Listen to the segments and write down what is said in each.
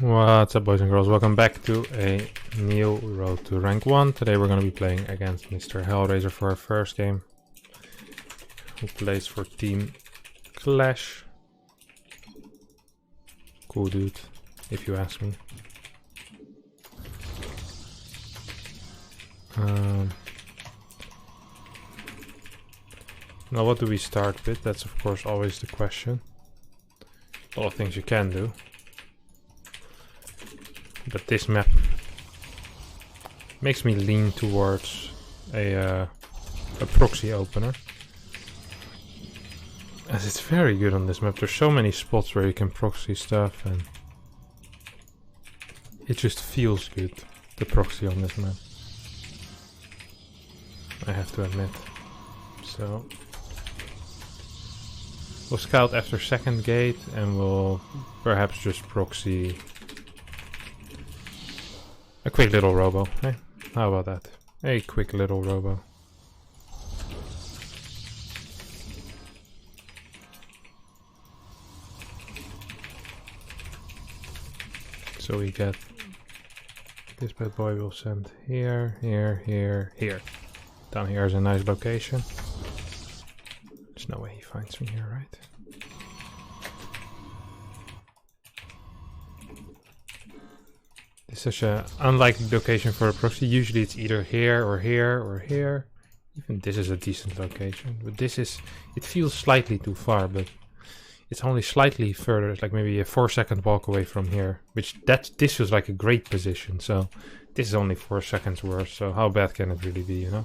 What's up, boys and girls? Welcome back to a new Road to Rank 1. Today we're going to be playing against Mr. Hellraiser for our first game, who plays for Team Clash. Cool dude, if you ask me. Now what do we start with? That's of course always the question. A lot of things you can do. But this map makes me lean towards a proxy opener, as it's very good on this map. There's so many spots where you can proxy stuff and it just feels good, the proxy on this map, I have to admit. So we'll scout after second gate and we'll perhaps just proxy a quick little robo, eh? How about that? A quick little robo. So we get this bad boy will send here, here, here, here. Down here is a nice location. There's no way he finds me here, right? It's such an unlikely location for a proxy. Usually it's either here or here or here. Even this is a decent location, but this is, it feels slightly too far, but it's only slightly further. It's like maybe a 4-second walk away from here, which this feels like a great position. So this is only 4 seconds worse. So how bad can it really be, you know?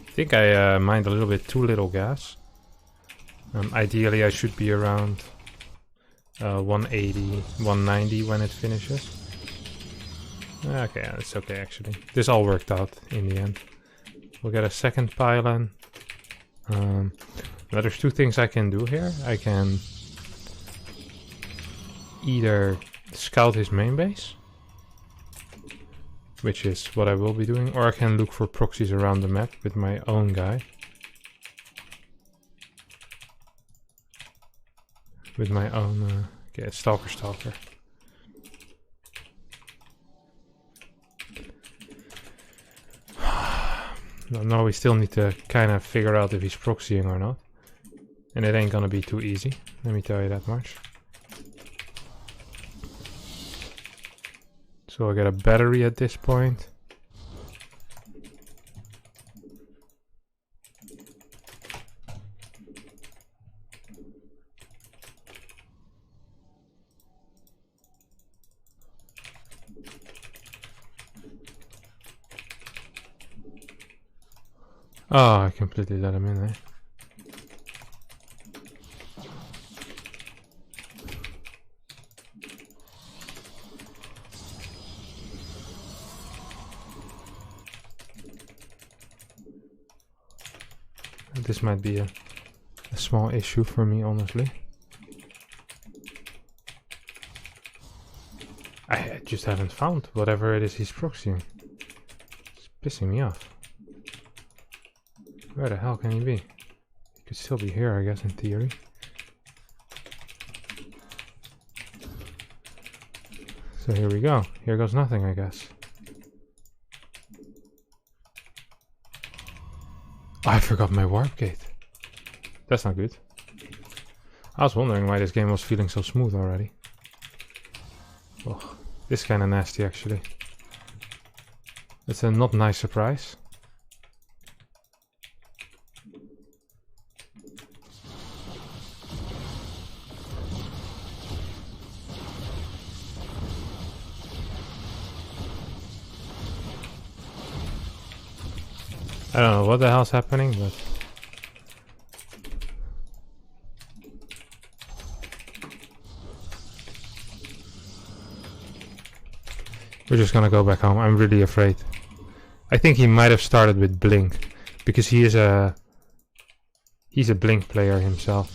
I think I mined a little bit too little gas. Ideally I should be around 180, 190 when it finishes. Okay, it's okay actually. This all worked out in the end. We'll get a second pylon. Now there's two things I can do here. I can either scout his main base, which is what I will be doing, or I can look for proxies around the map with my own guy. With my own stalker. No, we still need to kind of figure out if he's proxying or not. And it ain't gonna be too easy, let me tell you that much. So I'll get a battery at this point. Oh, I completely let him in, eh? This might be a small issue for me, honestly. I just haven't found whatever it is he's proxying. It's pissing me off. Where the hell can he be? He could still be here, I guess, in theory. So here we go. Here goes nothing, I guess. Oh, I forgot my warp gate. That's not good. I was wondering why this game was feeling so smooth already. Oh, this is kind of nasty, actually. It's a not nice surprise. I don't know what the hell's happening, but we're just gonna go back home. I'm really afraid. I think he might have started with Blink, because he's a Blink player himself.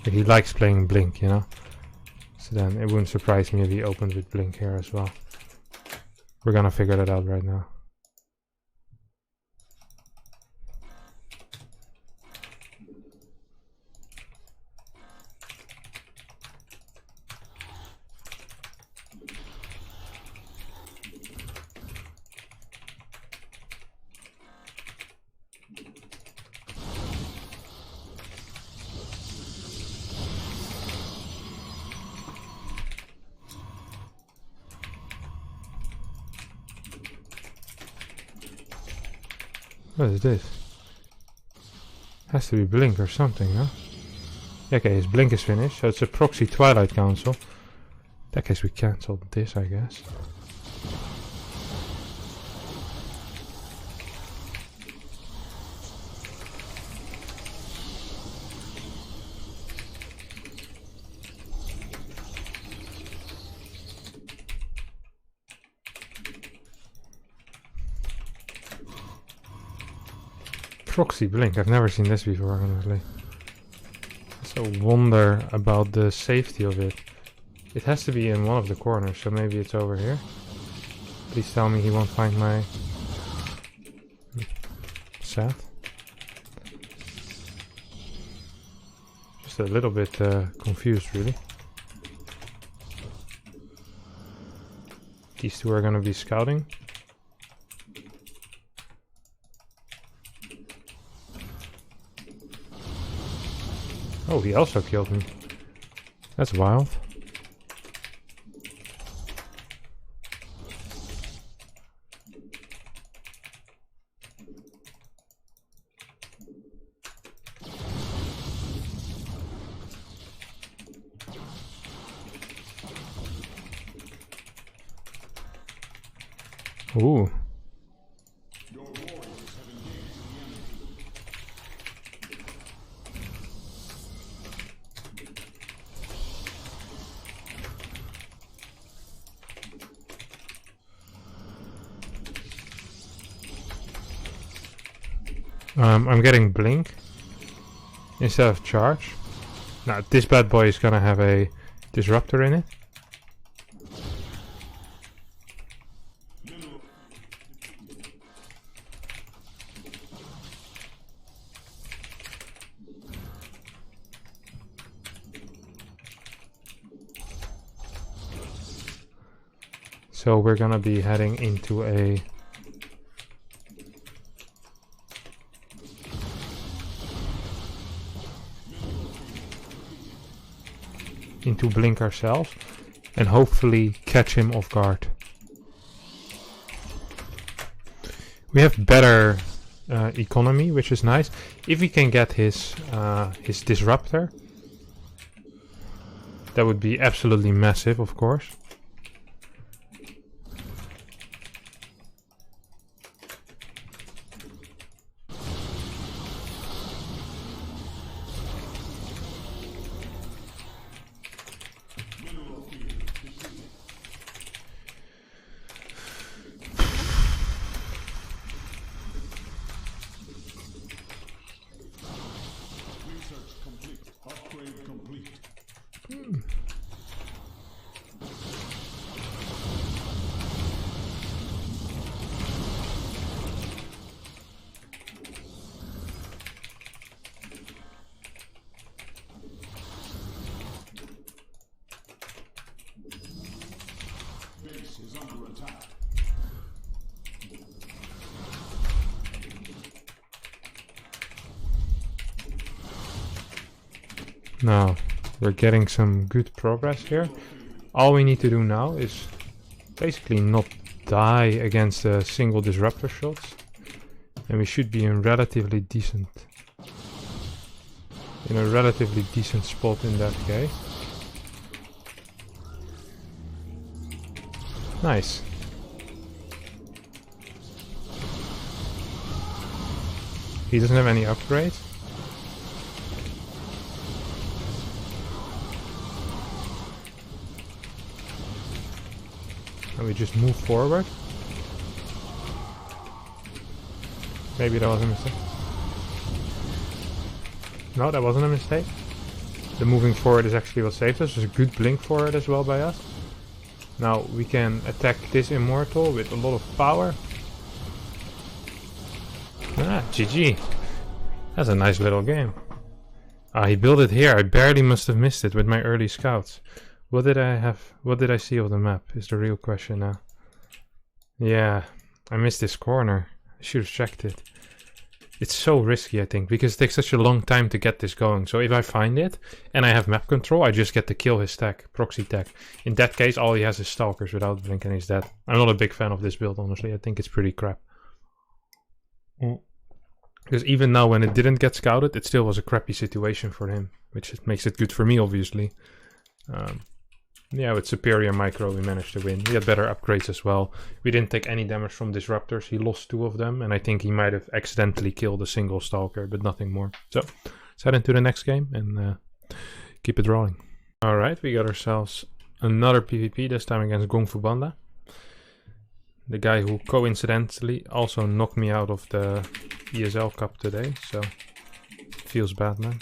Like, he likes playing Blink, you know? So then it wouldn't surprise me if he opened with Blink here as well. We're gonna figure that out right now. What is this? Has to be Blink or something, huh? Okay, his Blink is finished, so it's a proxy Twilight Council. In that case we cancelled this, I guess. Proxy Blink, I've never seen this before, honestly. So wonder about the safety of it. It has to be in one of the corners, so maybe it's over here. Please tell me he won't find my... Sad. Just a little bit confused, really. These two are gonna be scouting. Oh, he also killed me. That's wild. Ooh. I'm getting Blink instead of Charge. Now this bad boy is gonna have a Disruptor in it. So we're gonna be heading into a Blink ourselves and hopefully catch him off guard. We have better economy, which is nice. If we can get his Disruptor, that would be absolutely massive, of course. Now, we're getting some good progress here. All we need to do now is basically not die against a single Disruptor shots. And we should be in a relatively decent spot in that case. Nice. He doesn't have any upgrades. And we just move forward. Maybe that was a mistake. No, that wasn't a mistake. The moving forward is actually what saved us. There's a good blink forward as well by us. Now we can attack this Immortal with a lot of power. Ah, GG. That's a nice little game. Ah, he built it here. I barely must have missed it with my early scouts. What did I see of the map is the real question now. Yeah, I missed this corner. I should have checked it. It's so risky, I think, because it takes such a long time to get this going. So if I find it and I have map control, I just get to kill his tech, proxy tech. In that case, all he has is Stalkers without blink and he's dead. I'm not a big fan of this build, honestly. I think it's pretty crap. Because even now when it didn't get scouted, it still was a crappy situation for him, which makes it good for me, obviously. Yeah, with superior micro we managed to win. We had better upgrades as well. We didn't take any damage from disruptors. He lost 2 of them, and I think he might have accidentally killed a single stalker, but nothing more. So let's head into the next game and keep it rolling. Alright, we got ourselves another PvP, this time against Gong Fu Banda. The guy who coincidentally also knocked me out of the ESL Cup today, so feels bad, man.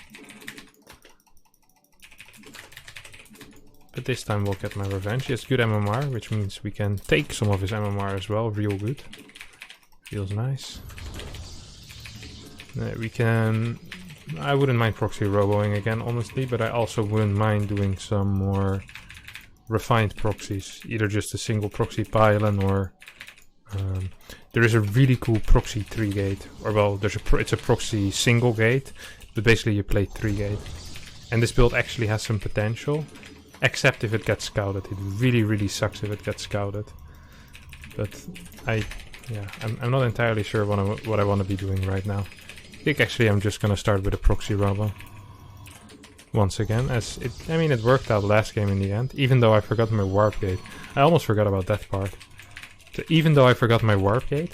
But this time we'll get my revenge. He has good MMR, which means we can take some of his MMR as well, real good. Feels nice. We can... I wouldn't mind proxy roboing again, honestly, but I also wouldn't mind doing some more refined proxies. Either just a single proxy pylon or... there is a really cool proxy 3 gate. Or well, it's a proxy single gate, but basically you play 3 gate. And this build actually has some potential. Except if it gets scouted. It really sucks if it gets scouted. But I'm not entirely sure what I want to be doing right now. I think actually I'm just gonna start with a proxy robo. Once again, I mean it worked out last game in the end, even though I forgot my warp gate. I almost forgot about that part. So even though I forgot my warp gate,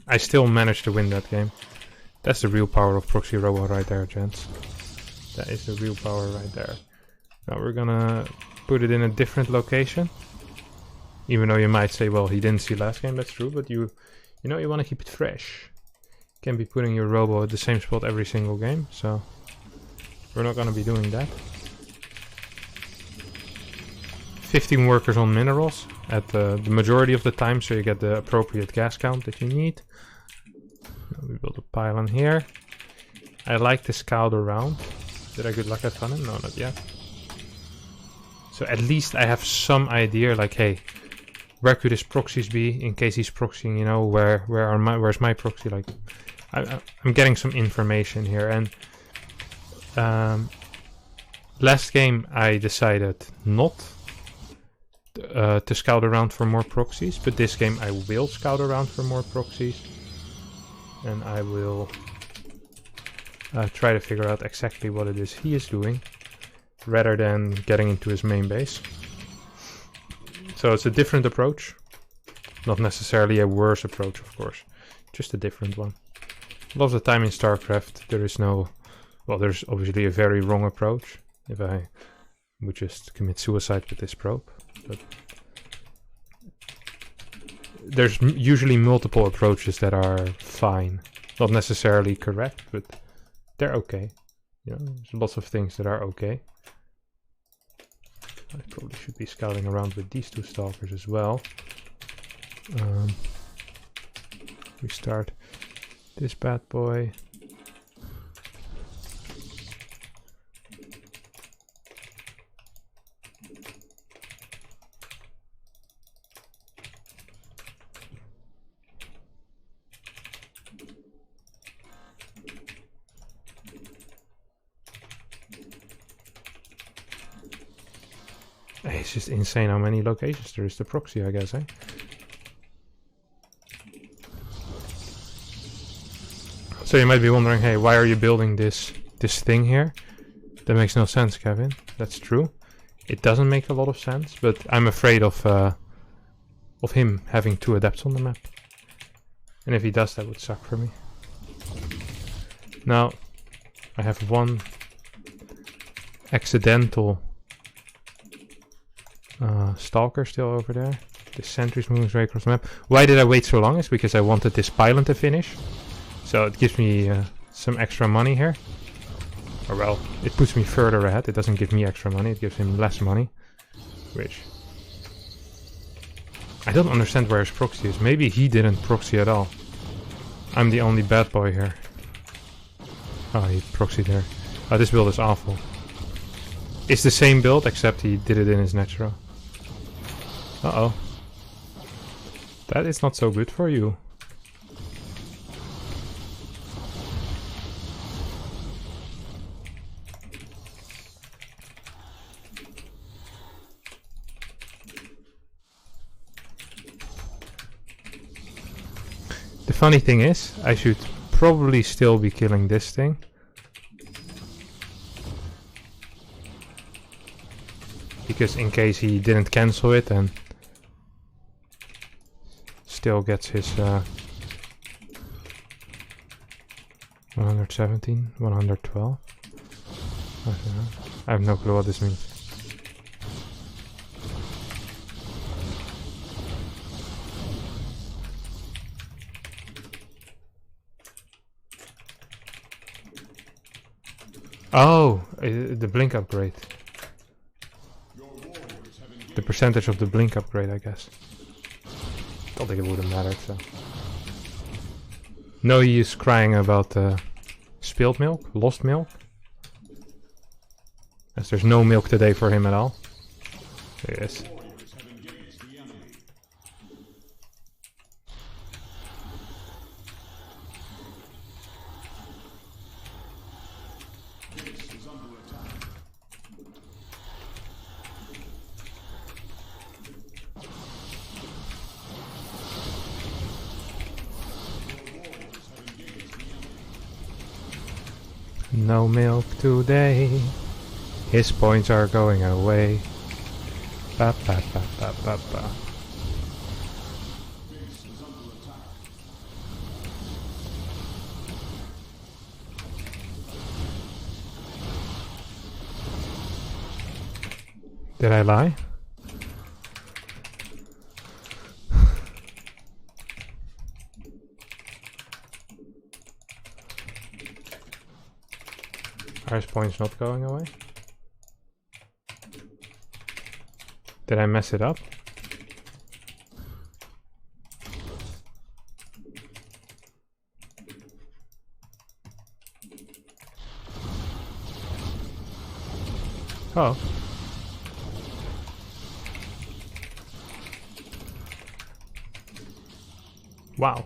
I still managed to win that game. That's the real power of proxy robo right there, gents. That is the real power right there. Now we're gonna put it in a different location. Even though you might say, well, he didn't see last game, that's true, but you know you want to keep it fresh. You can't be putting your robo at the same spot every single game, so we're not gonna be doing that. 15 workers on minerals at the majority of the time, so you get the appropriate gas count that you need. Now we build a pylon here. I like to scout around. Did I good luck at Funnel? No, not yet. So at least I have some idea, like, hey, where could his proxies be in case he's proxying, you know, where's my proxy? Like, I'm getting some information here. And last game I decided not to scout around for more proxies, but this game I will scout around for more proxies, and I will try to figure out exactly what it is he is doing, rather than getting into his main base. So it's a different approach. Not necessarily a worse approach, of course. Just a different one. A lot of the time in StarCraft there is no... Well, there's obviously a very wrong approach. If I would just commit suicide with this probe. But there's usually multiple approaches that are fine. Not necessarily correct, but they're okay. You know, there's lots of things that are okay. I probably should be scouting around with these 2 stalkers as well. We start this bad boy. It's just insane how many locations there is to proxy, I guess, eh? So you might be wondering, hey, why are you building this thing here? That makes no sense, Kevin. That's true. It doesn't make a lot of sense, but I'm afraid of him having 2 adepts on the map. And if he does, that would suck for me. Now, I have 1 accidental stalker still over there. The sentry's moving right across the map. Why did I wait so long? It's because I wanted this pylon to finish. So it gives me some extra money here. Or well, it puts me further ahead. It doesn't give me extra money, it gives him less money. Which... I don't understand where his proxy is. Maybe he didn't proxy at all. I'm the only bad boy here. Oh, he proxied there. Oh, this build is awful. It's the same build, except he did it in his natural. Uh-oh. That is not so good for you. The funny thing is, I should probably still be killing this thing. Because in case he didn't cancel it and still gets his 117, 112. I don't know. I have no clue what this means. Oh, the blink upgrade. The percentage of the blink upgrade, I guess. Don't think it would have mattered, so. No, he is crying about spilled milk, lost milk. As there's no milk today for him at all. Yes. No milk today. His points are going away. Ba ba ba ba ba ba. Did I lie? Are his points not going away? Did I mess it up? Oh. Wow.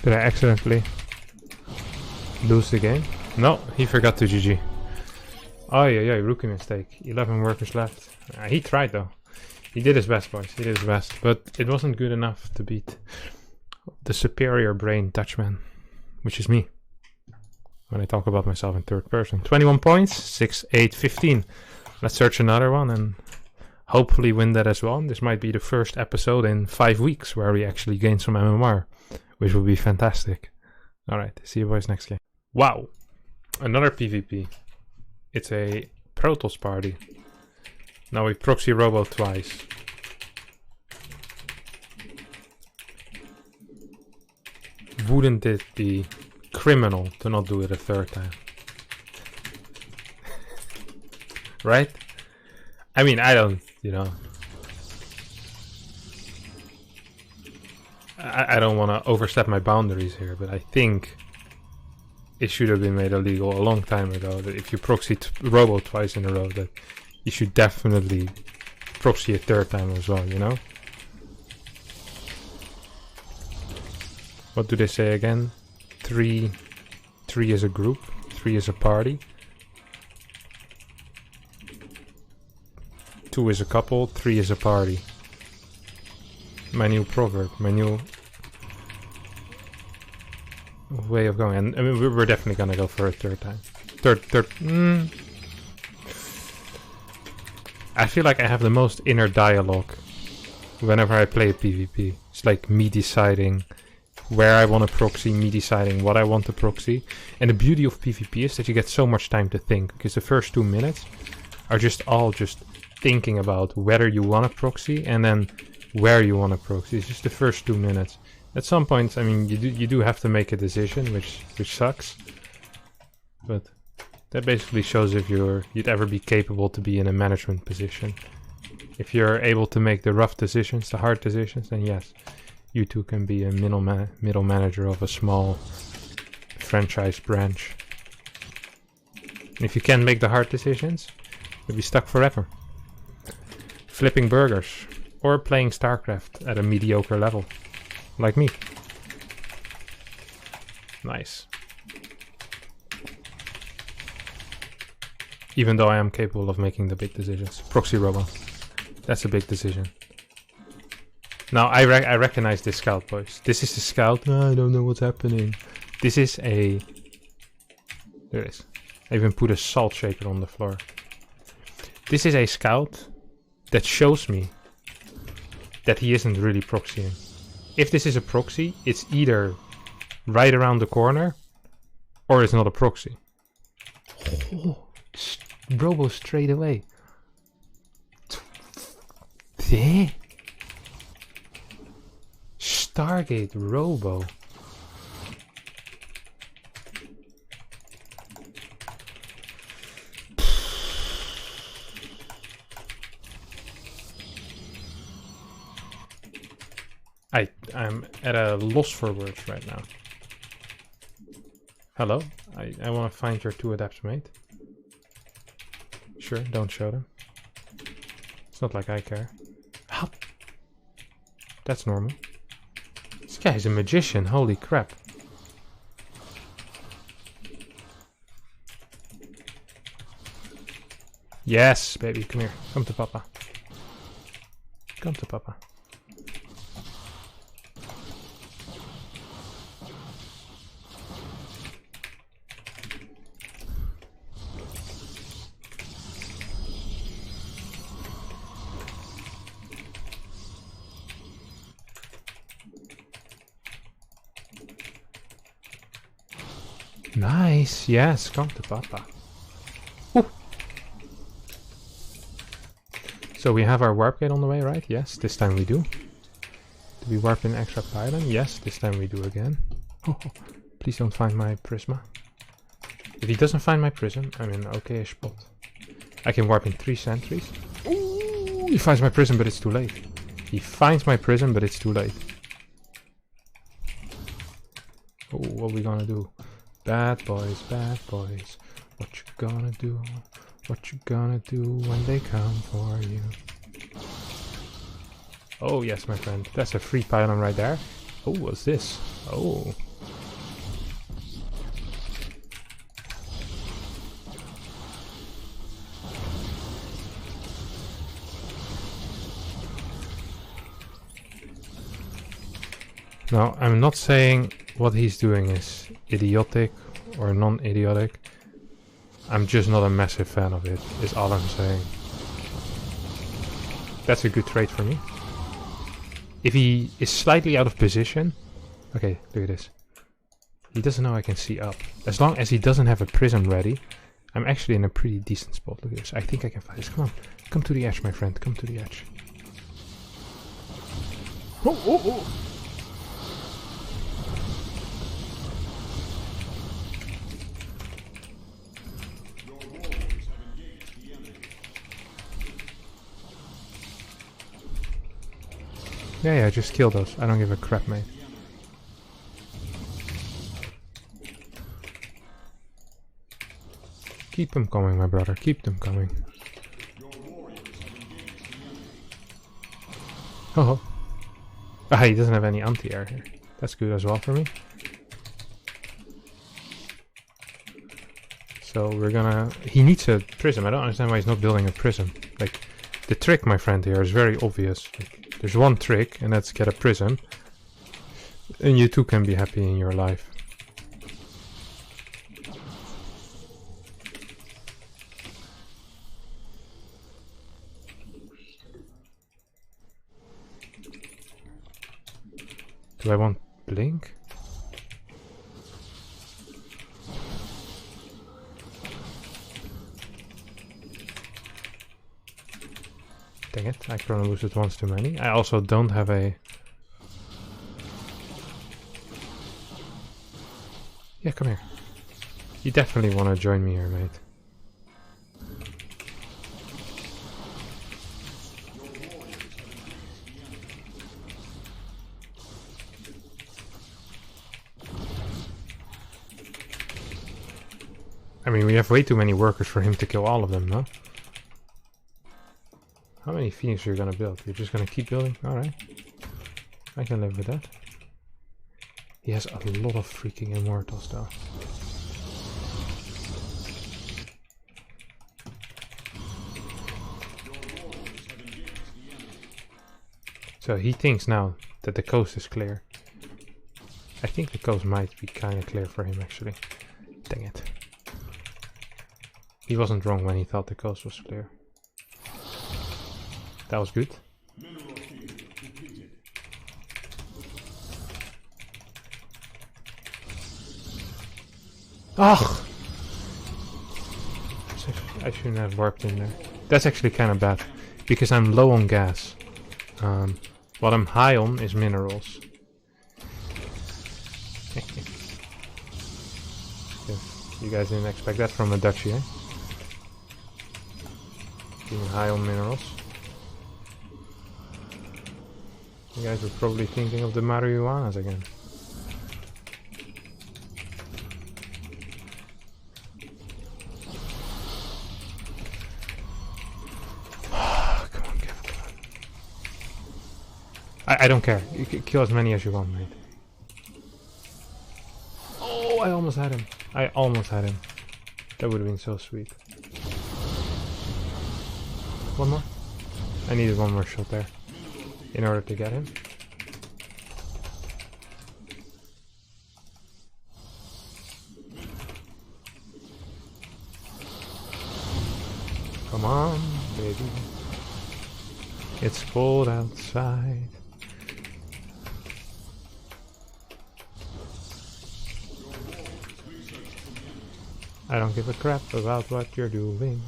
Did I accidentally lose the game? No, he forgot to GG. Oh yeah, rookie mistake. 11 workers left. He tried though. He did his best, boys. He did his best. But it wasn't good enough to beat the superior brain Dutchman, which is me. When I talk about myself in third person. 21 points, 6, 8, 15. Let's search another one and hopefully win that as well. This might be the first episode in 5 weeks where we actually gain some MMR. Which would be fantastic. Alright, see you boys next game. Wow! Another PvP. It's a Protoss party. Now we proxy robo twice. Wouldn't it be criminal to not do it a third time? Right? I mean, I don't, you know. I don't want to overstep my boundaries here, but I think it should have been made illegal a long time ago that if you proxy robo twice in a row, that you should definitely proxy a third time as well, you know? What do they say again? Three is a group, 3 is a party, 2 is a couple, 3 is a party. My new proverb, my new way of going. And I mean, we're definitely gonna go for a third time. I feel like I have the most inner dialogue whenever I play a PvP. It's like me deciding where I want to proxy, me deciding what I want to proxy. And the beauty of PvP is that you get so much time to think, because the first 2 minutes are just thinking about whether you want to proxy and then where you want to proxy. It's just the first 2 minutes. At some point, I mean, you do have to make a decision, which sucks. But that basically shows if you'd ever be capable to be in a management position. If you're able to make the rough decisions, the hard decisions, then yes, you too can be a middle manager of a small franchise branch. And if you can't make the hard decisions, you'll be stuck forever. Flipping burgers. Or playing StarCraft at a mediocre level. Like me. Nice. Even though I am capable of making the big decisions. Proxy robo. That's a big decision. Now I recognize this scout, boys. This is the scout. I don't know what's happening. This is a... There it is. I even put a salt shaker on the floor. This is a scout that shows me that he isn't really proxying. If this is a proxy, it's either right around the corner or it's not a proxy. Oh, robo straight away. Stargate robo. I'm at a loss for words right now. Hello? I want to find your 2 adapts, mate. Sure, don't show them. It's not like I care. How? That's normal. This guy's a magician, holy crap. Yes, baby, come here. Come to papa. Come to papa. Nice, yes, come to papa. Ooh. So we have our warp gate on the way, right? Yes, this time we do. Do we warp in extra pylon? Yes, this time we do again. Oh, please don't find my prisma. If he doesn't find my prism, I'm in an okay-ish spot. I can warp in 3 sentries. Ooh, he finds my prism, but it's too late. He finds my prism, but it's too late. Oh, what are we gonna do? Bad boys, what you gonna do? What you gonna do when they come for you? Oh yes, my friend, that's a free pylon right there. Oh, what's this? Oh. Now, I'm not saying what he's doing is idiotic or non-idiotic. I'm just not a massive fan of it, is all I'm saying. That's a good trade for me. If he is slightly out of position... Okay, look at this. He doesn't know I can see up. As long as he doesn't have a prism ready, I'm actually in a pretty decent spot. Look at this. I think I can find this. Come on. Come to the edge, my friend. Come to the edge. Oh, oh, oh! Yeah, just kill those. I don't give a crap, mate. Keep them coming, my brother. Keep them coming. Oh. Ah, he doesn't have any anti-air here. That's good as well for me. So we're gonna... He needs a prism. I don't understand why he's not building a prism. Like, the trick, my friend, here is very obvious. Like, there's one trick, and that's get a prism. And you too can be happy in your life. Do I want blink? Dang it, I chrono boosted once too many. I also don't have a... Yeah, come here. You definitely want to join me here, mate. I mean, we have way too many workers for him to kill all of them, no? How many Phoenix are you gonna build? You're just gonna keep building? Alright. I can live with that. He has a lot of freaking immortals though. So he thinks now that the coast is clear. I think the coast might be kind of clear for him actually. Dang it. He wasn't wrong when he thought the coast was clear. That was good. Oh! I shouldn't have warped in there. That's actually kind of bad, because I'm low on gas. What I'm high on is minerals. You guys didn't expect that from a Dutchie, eh? Being high on minerals. You guys were probably thinking of the marijuanas again. I don't care. You can kill as many as you want, mate. Oh, I almost had him. I almost had him. That would have been so sweet. One more? I needed one more shot there in order to get him. Come on, baby. It's cold outside. I don't give a crap about what you're doing.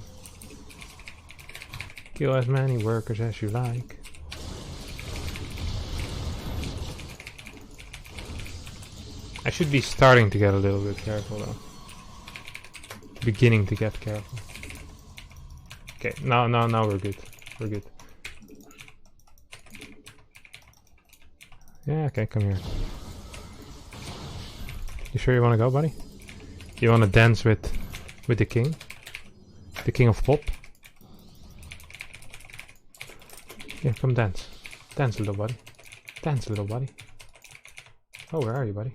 Kill as many workers as you like. I should be starting to get a little bit careful though. Beginning to get careful. Okay, now we're good. We're good. Yeah, okay, come here. You sure you want to go, buddy? You want to dance with the king? The king of pop? Yeah, come dance. Dance, little buddy. Dance, little buddy. Oh, where are you, buddy?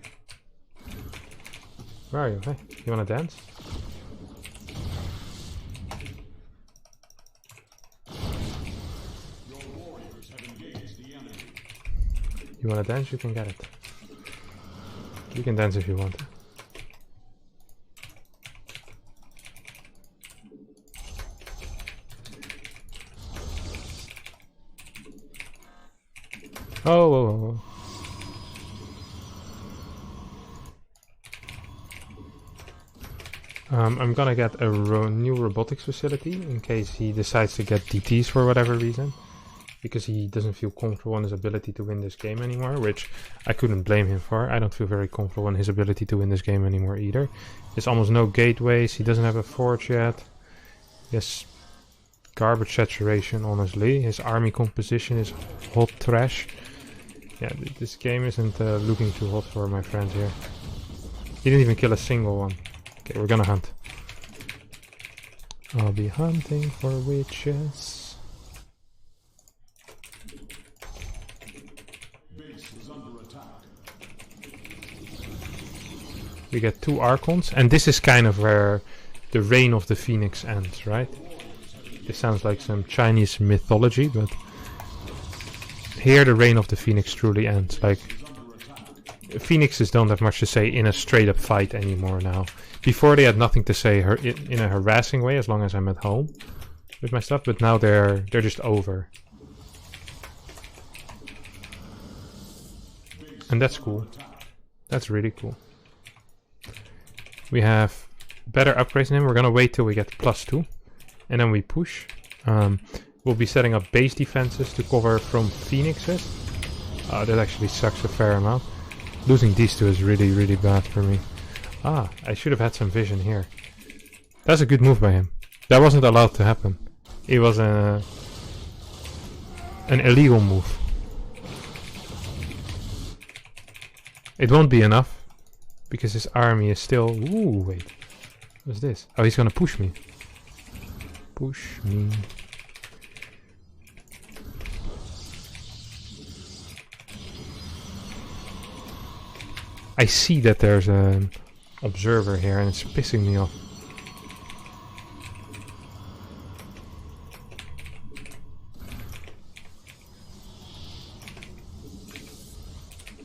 Where are you? Hey, you want to dance? You want to dance? You can get it. You can dance if you want. Oh, whoa, whoa, whoa. I'm gonna get a new robotics facility in case he decides to get DTs for whatever reason. Because he doesn't feel comfortable in his ability to win this game anymore, which I couldn't blame him for. I don't feel very comfortable in his ability to win this game anymore either. There's almost no gateways, he doesn't have a forge yet. He has garbage saturation, honestly. His army composition is hot trash. Yeah, this game isn't looking too hot for my friends here. He didn't even kill a single one. Okay, we're gonna hunt. I'll be hunting for witches. We get 2 Archons, and this is kind of where the reign of the Phoenix ends, right? This sounds like some Chinese mythology, but here the reign of the Phoenix truly ends. Like, Phoenixes don't have much to say in a straight up fight anymore now. Before they had nothing to say in a harassing way as long as I'm at home with my stuff, but now they're just over. And that's cool. That's really cool. We have better upgrades in him. We're gonna wait till we get +2 and then we push. We'll be setting up base defenses to cover from Phoenixes. That actually sucks a fair amount. Losing these 2 is really, really bad for me. Ah, I should have had some vision here. That's a good move by him. That wasn't allowed to happen. It was an illegal move. It won't be enough. Because his army is still... Ooh, wait. What's this? Oh, he's gonna push me. Push me. I I see that there's an observer here and it's pissing me off.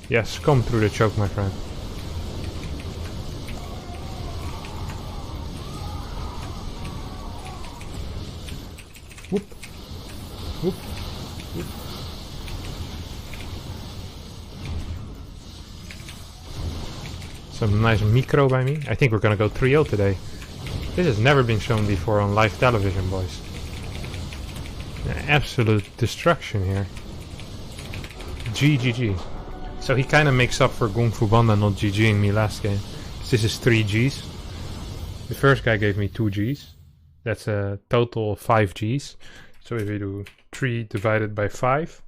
Yes, come through the choke, my friend. Whoop. Whoop. Whoop. Some nice micro by me. I think we're gonna go 3-0 today. This has never been shown before on live television, boys. Absolute destruction here. GGG. So he kind of makes up for Kung Fu Banda not GGing me last game. This is 3 Gs. The first guy gave me 2 Gs. That's a total of 5 Gs. So if we do 3 divided by 5,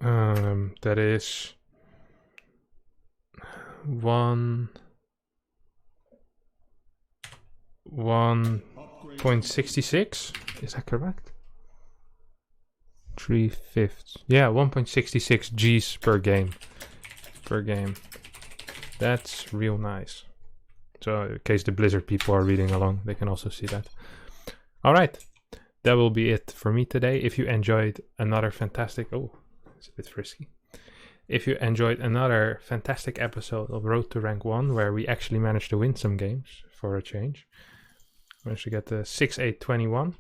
that is 1.66. Is that correct? 3/5. Yeah, 1.66 Gs per game. That's real nice. So in case the Blizzard people are reading along, they can also see that. Alright, that will be it for me today. If you enjoyed another fantastic... Oh, it's a bit frisky. If you enjoyed another fantastic episode of Road to Rank 1, where we actually managed to win some games for a change. Managed to get the 6-8-21.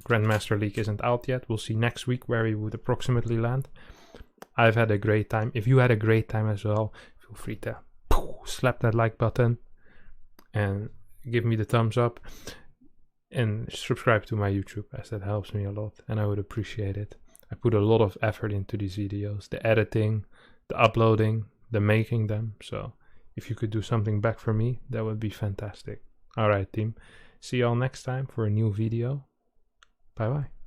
Grandmaster League isn't out yet. We'll see next week where we would approximately land. I've had a great time. If you had a great time as well, feel free to slap that like button and give me the thumbs up and subscribe to my YouTube, as that helps me a lot and I would appreciate it. I put a lot of effort into these videos, the editing, the uploading, the making them. So if you could do something back for me, that would be fantastic. Alright team, see y'all next time for a new video. Bye bye.